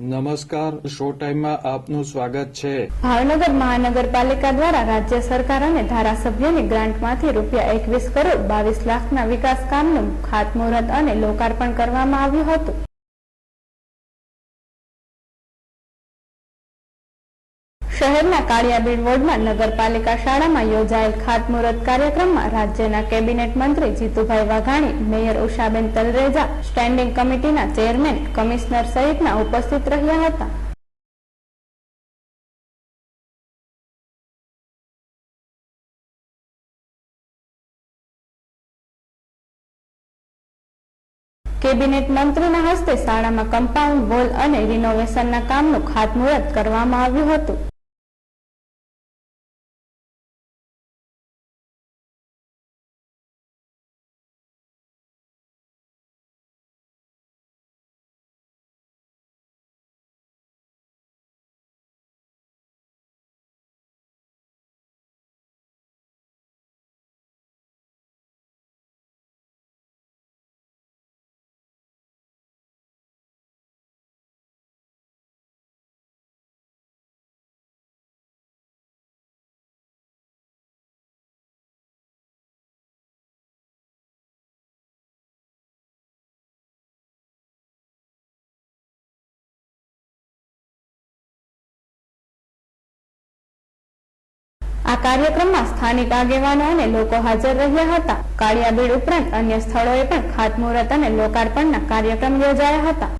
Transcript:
નમસ્કાર, શો ટાઈમમાં આપનું સ્વાગત છે। ભાવનગર મહાનગરપાલિકા દ્વારા રાજ્ય સરકાર અને ધારાસભ્યોની ગ્રાન્ટમાંથી ₹21 કરોડ 22 લાખના વિકાસ કામનું ખાતમુહૂર્ત અને લોકાર્પણ કરવામાં આવ્યું હતું। શહેરના કાળિયાબીડ વોર્ડમાં નગરપાલિકા શાળામાં યોજાયેલ ખાતમુહૂર્ત કાર્યક્રમમાં રાજ્યના કેબિનેટ મંત્રી જીતુભાઈ વાઘાણી, મેયર ઉષાબેન તલરેજા, સ્ટેન્ડિંગ કમિટીના ચેરમેન, કમિશનર સહિતના ઉપસ્થિત રહ્યા હતા। કેબિનેટ મંત્રીના હસ્તે શાળામાં કમ્પાઉન્ડ વોલ અને રિનોવેશનના કામનું ખાતમુહૂર્ત કરવામાં આવ્યું હતું। આ કાર્યક્રમમાં સ્થાનિક આગેવાનો અને લોકો હાજર રહ્યા હતા। કાળિયાબીડ ઉપરાંત અન્ય સ્થળોએ પણ ખાતમુહૂર્ત અને લોકાર્પણના કાર્યક્રમ યોજાયા હતા।